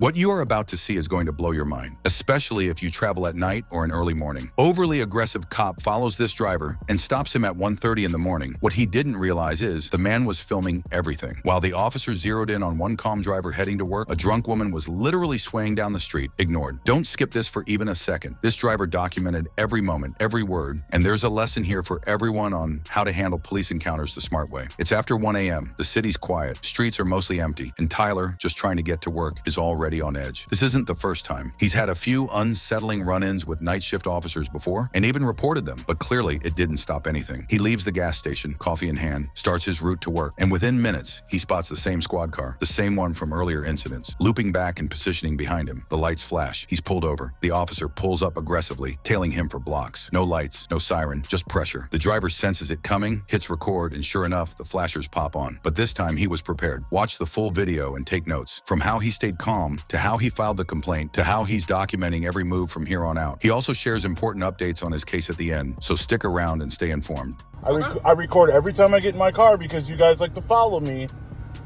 What you are about to see is going to blow your mind, especially if you travel at night or in early morning. Overly aggressive cop follows this driver and stops him at 1:30 in the morning. What he didn't realize is the man was filming everything. While the officer zeroed in on one calm driver heading to work, a drunk woman was literally swaying down the street, ignored. Don't skip this for even a second. This driver documented every moment, every word, and there's a lesson here for everyone on how to handle police encounters the smart way. It's after 1 a.m. The city's quiet, streets are mostly empty, and Tyler, just trying to get to work, is already on edge. This isn't the first time. He's had a few unsettling run-ins with night shift officers before and even reported them, but clearly it didn't stop anything. He leaves the gas station, coffee in hand, starts his route to work, and within minutes, he spots the same squad car, the same one from earlier incidents, looping back and positioning behind him. The lights flash. He's pulled over. The officer pulls up aggressively, tailing him for blocks. No lights, no siren, just pressure. The driver senses it coming, hits record, and sure enough, the flashers pop on. But this time, he was prepared. Watch the full video and take notes. From how he stayed calm, to how he filed the complaint, to how he's documenting every move from here on out. He also shares important updates on his case at the end, so stick around and stay informed. I record every time I get in my car because you guys like to follow me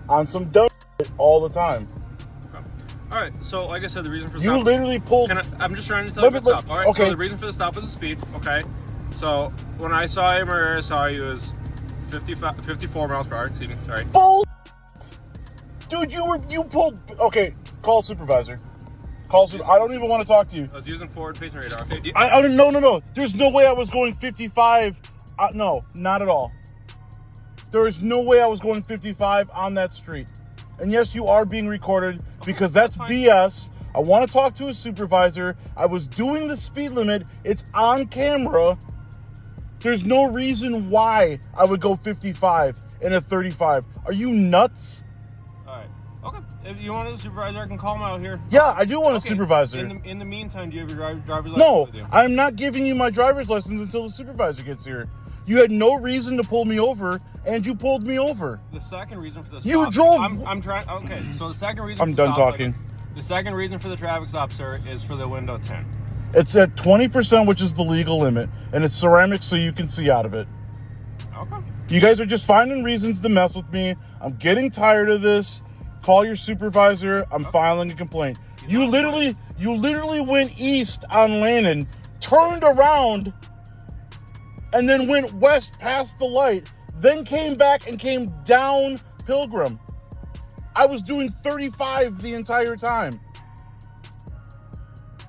on some dumb shit all the time. Okay. All right, so like I said, the reason for the you stop... literally pulled... I'm just trying to tell you about the stop. All right, okay. So the reason for the stop was the speed, okay? So when I saw him, or I saw you, was 54 miles per hour, excuse me, sorry. Bull. Dude, you pulled... Okay, call supervisor. I don't even want to talk to you. I was using forward-facing radar. Okay. No. There's no way I was going 55. No, not at all. There is no way I was going 55 on that street. And yes, you are being recorded because that's BS. I want to talk to a supervisor. I was doing the speed limit. It's on camera. There's no reason why I would go 55 and a 35. Are you nuts? Okay, if you want a supervisor, I can call him out here. Yeah, I do want a supervisor. In the meantime, do you have your driver's license No, with you? I'm not giving you my driver's license until the supervisor gets here. You had no reason to pull me over, and you pulled me over. The second reason for the stop... You drove... I'm trying... Okay, so the second reason... I'm done talking. The second reason for the traffic stop, sir, is for the window tint. It's at 20%, which is the legal limit, and it's ceramic so you can see out of it. Okay. You guys are just finding reasons to mess with me. I'm getting tired of this. Call your supervisor. I'm filing a complaint. You literally went east on Lannon, turned around, and then went west past the light, then came back and came down Pilgrim. I was doing 35 the entire time.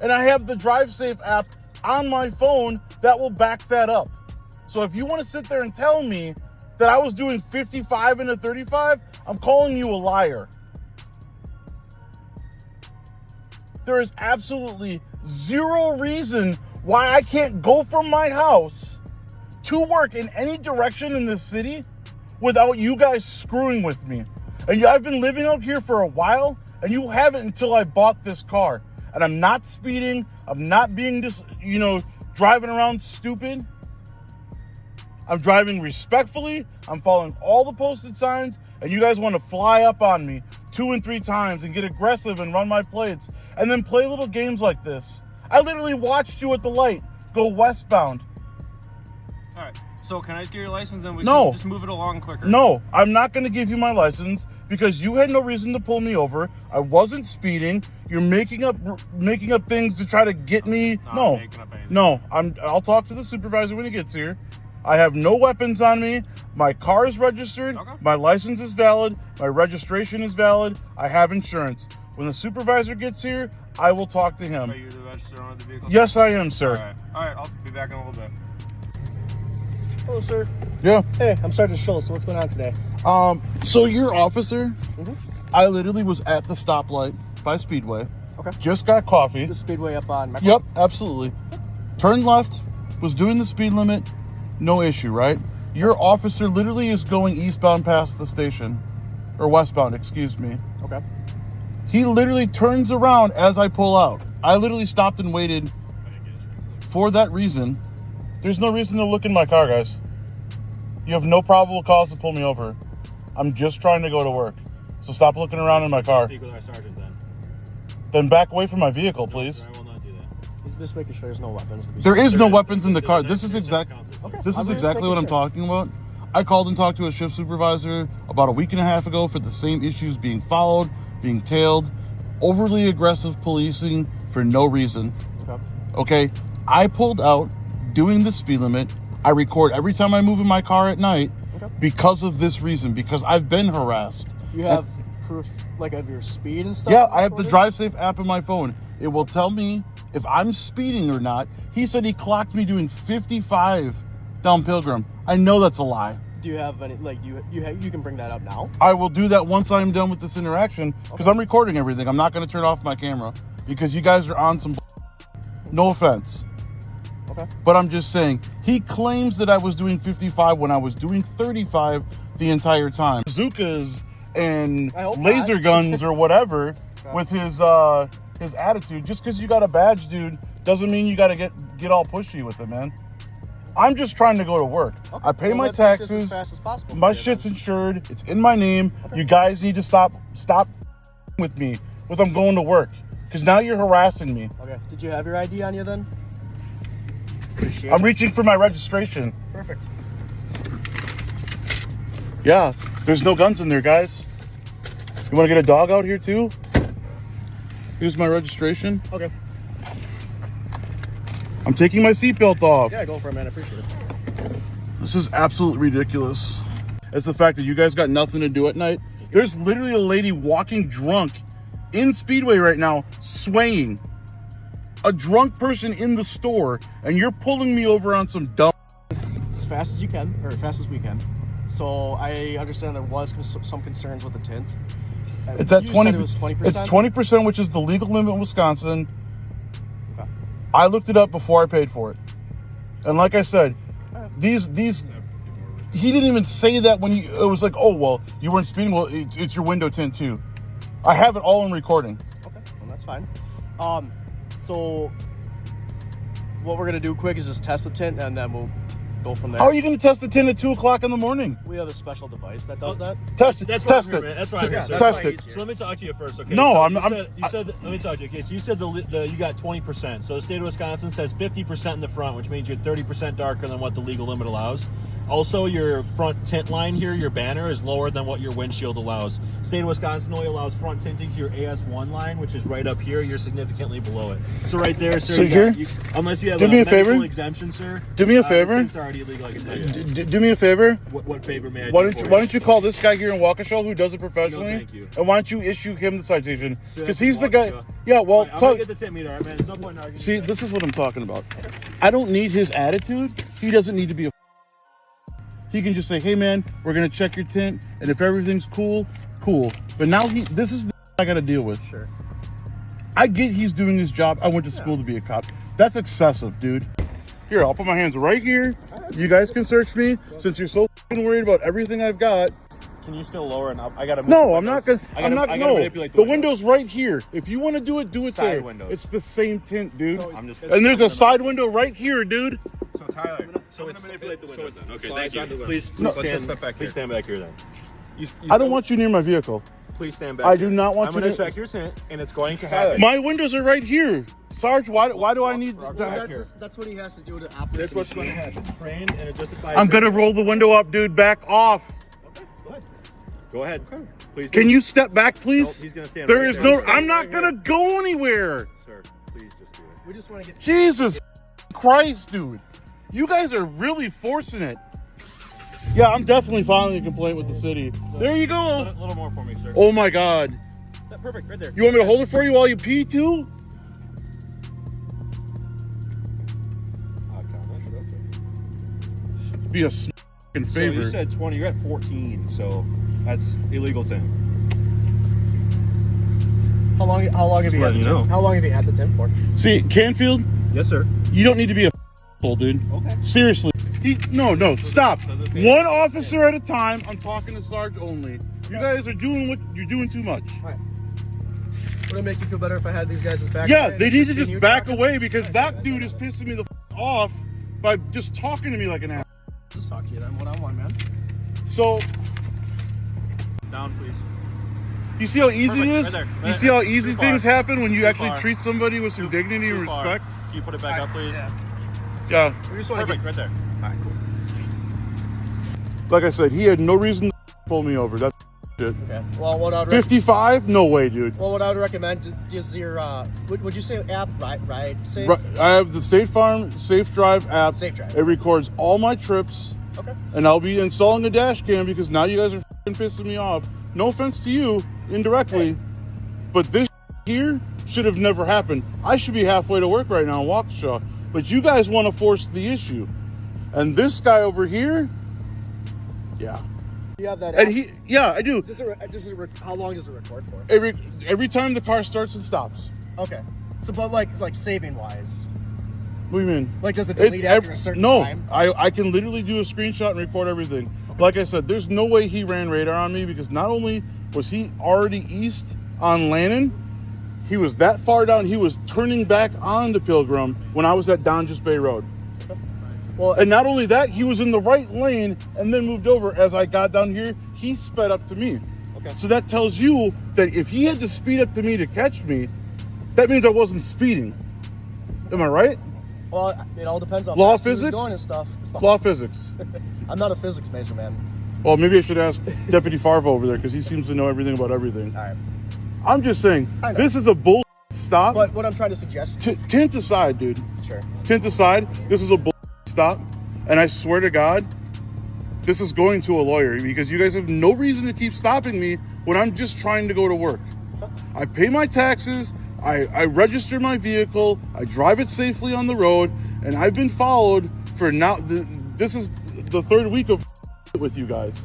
And I have the DriveSafe app on my phone that will back that up. So if you want to sit there and tell me that I was doing 55 and a 35, I'm calling you a liar. There is absolutely zero reason why I can't go from my house to work in any direction in this city without you guys screwing with me. And I've been living out here for a while, and you haven't until I bought this car. And I'm not speeding. I'm not being driving around stupid. I'm driving respectfully. I'm following all the posted signs, and you guys want to fly up on me 2 and 3 times and get aggressive and run my plates and then play little games like this. I literally watched you at the light go westbound. All right. So can I get your license, then we No. can just move it along quicker? No, I'm not going to give you my license because you had no reason to pull me over. I wasn't speeding. You're making up things to try to get me. No, I'm making up anything. No, I'll talk to the supervisor when he gets here. I have no weapons on me. My car is registered. Okay. My license is valid. My registration is valid. I have insurance. When the supervisor gets here, I will talk to him. Are you the registered owner of the vehicle? Yes, I am, sir. All right, I'll be back in a little bit. Hello, sir. Yeah. Hey, I'm Sergeant Schultz. What's going on today? So your officer, Mm-hmm. I literally was at the stoplight by Speedway. Okay. Just got coffee. The Speedway up on... Yep, absolutely. Turned left, was doing the speed limit, no issue, right? Your officer literally is going eastbound past the station, or westbound, excuse me. Okay. He literally turns around as I pull out. I literally stopped and waited for that reason. There's no reason to look in my car, guys. You have no probable cause to pull me over. I'm just trying to go to work. So stop looking around in my car. Speak with our sergeant then. Then back away from my vehicle, please. I will not do that. He's just making sure there's no weapons. There is no weapons in the car. This is Okay. exactly what I'm talking about. I called and talked to a shift supervisor about a week and a half ago for the same issues being followed, being tailed. overly aggressive policing for no reason. Okay. Okay, I pulled out doing the speed limit. I record every time I move in my car at night because of this reason, because I've been harassed. You have proof, like, of your speed and stuff? Yeah, I have the Drive Safe app in my phone. It will tell me if I'm speeding or not. He said he clocked me doing 55 down Pilgrim. I know that's a lie. Do you have any, like, you can bring that up now? I will do that once I'm done with this interaction, because I'm recording everything. I'm not going to turn off my camera because you guys are on some no offense. Okay. But I'm just saying, he claims that I was doing 55 when I was doing 35 the entire time. Bazookas and laser guns or whatever with his attitude. Just because you got a badge, dude, doesn't mean you got to get all pushy with it, man. I'm just trying to go to work. I pay my taxes. As fast as possible my shit's insured. It's in my name. You guys need to stop with me with I'm going to work, because now you're harassing me. Okay. Did you have your ID on you then? I'm reaching for my registration. Perfect. Yeah, there's no guns in there, guys. You want to get a dog out here too? Here's my registration. Okay. I'm taking my seatbelt off. Yeah, go for it, man. I appreciate it. This is absolutely ridiculous. It's the fact that you guys got nothing to do at night. There's literally a lady walking drunk in Speedway right now, swaying. A drunk person in the store, and you're pulling me over on some dumb. As fast as you can, or as fast as we can. So I understand there was some concerns with the tint. It's at 20. It was 20%? It's 20%, which is the legal limit in Wisconsin. Okay. I looked it up before I paid for it, and like I said, these. He didn't even say that when it was like, oh well, you weren't speeding. Well, it's your window tint too. I have it all in recording. Okay, well that's fine. So what we're gonna do quick is just test the tint, and then we'll go from there. How are you going to test the tint at 2 o'clock in the morning? We have a special device that does that. Test it. That's Test why I'm it. here, man. That's why I'm here, sir. Test it. So let me talk to you first, okay? No, so I'm. You said. Let me talk to you. Okay, so you said you got 20%. So the state of Wisconsin says 50% in the front, which means you're 30% darker than what the legal limit allows. Also, your front tint line here, your banner, is lower than what your windshield allows. State of Wisconsin only allows front tinting to your AS1 line, which is right up here. You're significantly below it. So right there, sir. So here? Unless you have Do me a medical favor. exemption, sir. Do me a favor. It's already illegal, I can tell you. Do me a favor. What favor may I Why do don't for Why don't you call this guy here in Waukesha who does it professionally? No, thank you. And why don't you issue him the citation? So Because that's he's the guy. Waukesha. Yeah. Well, I'm gonna get the tint meter, all right, man. There's no point in arguing. see, this is what I'm talking about. I don't need his attitude. He doesn't need to be a. He can just say, "Hey, man, we're gonna check your tint, and if everything's cool, cool." But now this is the I got to deal with. Sure. I get he's doing his job. I went to school to be a cop. That's excessive, dude. Here, I'll put my hands right here. You guys can search me since you're so fucking worried about everything I've got. Can you still lower and up? I gotta. No, I'm not gonna. I I'm gotta not. No, manipulate the window's right here. If you want to do it Side there. windows. It's the same tint, dude. I'm just. And there's a side window right here, dude. So Tyler, So it's manipulate the windows. Then. Okay, slides thank you. onto Please No. stand. step back Please here. stand back here then. I don't want you near my vehicle. Please stand back. I here. do not want I'm you gonna to- check your tint, and it's going to happen. My windows are right here, Sarge. Why do I need? That's what he has to do to operate. That's what's going to happen. Trained and it justifies. I'm gonna roll the window up, dude. Back off. Okay, go ahead. Go ahead. Please. Can you step back, please? Nope, he's gonna stand. There right is there. no. I'm not gonna go anywhere. Sir, please just do it. We just want to get. Jesus Christ, dude. You guys are really forcing it. Yeah, I'm definitely filing a complaint with the city. There you A go. little more for me, sir. Oh my God. Perfect, right there. You want me to hold it for you while you pee too? Be a f***ing So favor. you said 20. You're at 14, so that's illegal tint. How long have you had letting the you know. tint? How long have you had the tint for? See, Canfield, Yes, sir. you don't need to be a f***hole, dude. Okay. Seriously. No, stop. does it say- One officer at a time. I'm talking to Sarge only. You guys are doing what you're doing too much. Would it make you feel better if I had these guys as back? Yeah, away? they need to just Continue back talking? away because that dude is pissing me the f off by just talking to me like an ass. Just talk to you then, one-on-one, man. So, Down, please. you see how easy Perfect, it is? right there, right You see how there. easy Too far. things happen when you Too actually far. treat somebody with some dignity and Too far. respect? Can you put it back up, please? Yeah. We just want to Perfect, right there. Alright, cool. Like I said, he had no reason to pull me over. That's shit. Okay. Well, what I'd 55? No way, dude. Well, what I would recommend is your would you say app ride safe? Right, I have the State Farm Safe Drive app. Safe Drive. It records all my trips. Okay. And I'll be installing a dash cam because now you guys are pissing me off. No offense to you, indirectly, Hey. but this here should have never happened. I should be halfway to work right now in Waukesha, but you guys want to force the issue. And this guy over here, yeah. You have that. And app? yeah, I do. How long does it record for? Every time the car starts and stops. Okay. So, but like saving wise, What do you mean? like does it delete after a certain time? I can literally do a screenshot and record everything. Like I said, there's no way he ran radar on me because not only was he already east on Lannon, he was that far down, he was turning back onto Pilgrim when I was at Donges Bay Road. Well, And not only that, he was in the right lane and then moved over. As I got down here, he sped up to me. okay. So that tells you that if he had to speed up to me to catch me, that means I wasn't speeding. Am I right? Well, it all depends on Law fast he was physics? going and stuff. Law of physics. I'm not a physics major, man. Well, maybe I should ask Deputy Farvo over there because he seems to know everything about everything. All right. I'm just saying, I know. this is a bull stop. But what I'm trying to suggest. Tint aside, dude. Sure. Tint aside, this is a bull stop. And I swear to God, this is going to a lawyer because you guys have no reason to keep stopping me when I'm just trying to go to work. I pay my taxes, I register my vehicle, I drive it safely on the road, and I've been followed for now. This is the third week of with you guys.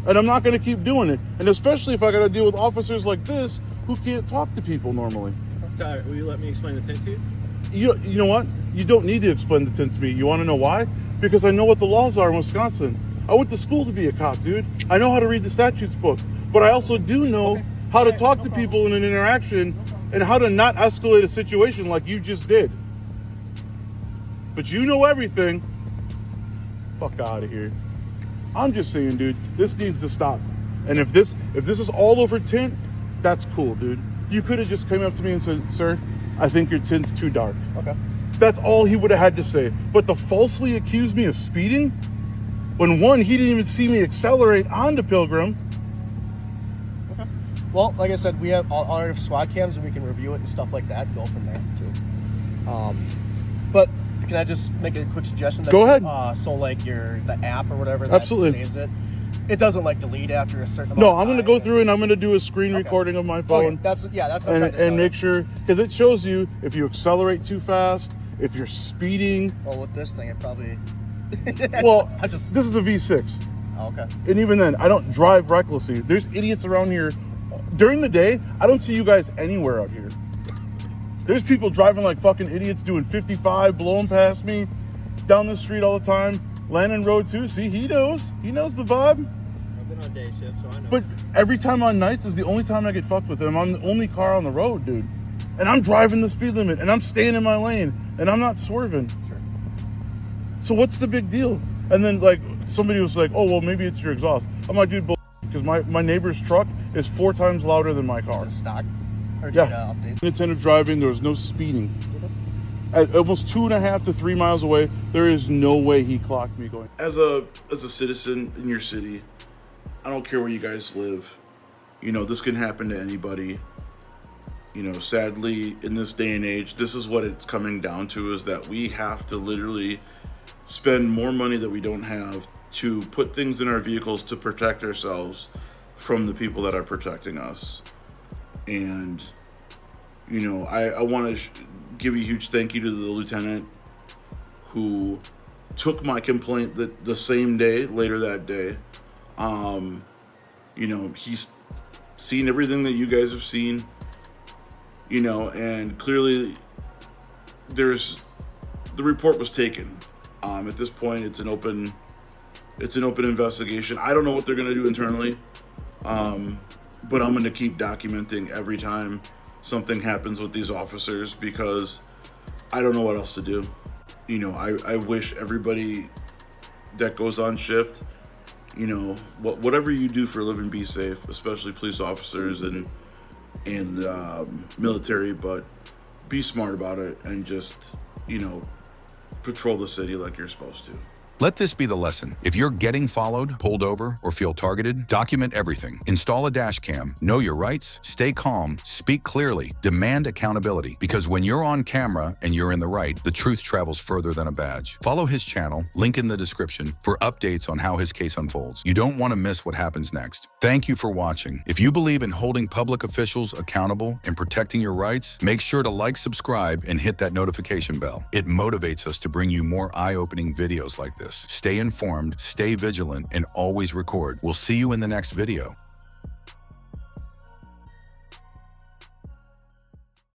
And I'm not going to keep doing it. And especially if I got to deal with officers like this who can't talk to people normally. Tyler, will you let me explain the tint to You you? know what? You don't need to explain the tint to me. You want to know why? Because I know what the laws are in Wisconsin. I went to school to be a cop, dude. I know how to read the statutes book. But I also do know how to talk to people in an interaction and how to not escalate a situation like you just did. But you know everything. Fuck out of here. I'm just saying, dude, this needs to stop. And if this is all over tint, that's cool, dude. You could have just came up to me and said, sir, I think your tint's too dark. Okay. That's all he would have had to say. But to falsely accuse me of speeding, when one, he didn't even see me accelerate onto Pilgrim. Okay. Well, like I said, we have all our squad cams and we can review it and stuff like that. Go from there too. But can I just make a quick suggestion? Go ahead. So like the app or whatever that Absolutely. saves it. It doesn't like delete after a certain amount No, of I'm going to time. go through and I'm going to do a screen Okay. recording of my phone. Okay, that's what I'm trying to and tell make sure, because it shows you if you accelerate too fast, if you're speeding. you. Well, with this thing, it probably. Well, I just. this is a V6. Oh, okay. And even then, I don't drive recklessly. There's idiots around here. During the day, I don't see you guys anywhere out here. There's people driving like fucking idiots doing 55, blowing past me down the street all the time. Lannon Road too. See, he knows. He knows the vibe. I've been on day shift, so I know. But every time on nights is the only time I get fucked with him. I'm the only car on the road, dude. And I'm driving the speed limit and I'm staying in my lane and I'm not swerving. Sure. So what's the big deal? And then like somebody was like, oh, well, maybe it's your exhaust. I'm like, dude, because my neighbor's truck is 4 times louder than my car. Is it stock? Or Yeah. did update? Inattentive driving, there was no speeding. At almost 2.5 to 3 miles away, there is no way he clocked me going. As a citizen in your city, I don't care where you guys live. You know, this can happen to anybody. You know, sadly, in this day and age, this is what it's coming down to, is that we have to literally spend more money that we don't have to put things in our vehicles to protect ourselves from the people that are protecting us. And, you know, I want to give a huge thank you to the lieutenant who took my complaint the same day, later that day. You know, he's seen everything that you guys have seen, you know, and clearly the report was taken. At this point, it's an open investigation. I don't know what they're going to do internally, but I'm going to keep documenting every time something happens with these officers because I don't know what else to do. You know, I wish everybody that goes on shift, you know, whatever you do for a living, be safe, especially police officers and military, but be smart about it and just, you know, patrol the city like you're supposed to. Let this be the lesson. If you're getting followed, pulled over, or feel targeted, document everything. Install a dash cam, know your rights, stay calm, speak clearly, demand accountability. Because when you're on camera and you're in the right, the truth travels further than a badge. Follow his channel, link in the description, for updates on how his case unfolds. You don't want to miss what happens next. Thank you for watching. If you believe in holding public officials accountable and protecting your rights, make sure to like, subscribe, and hit that notification bell. It motivates us to bring you more eye-opening videos like this. Stay informed, stay vigilant, and always record. We'll see you in the next video.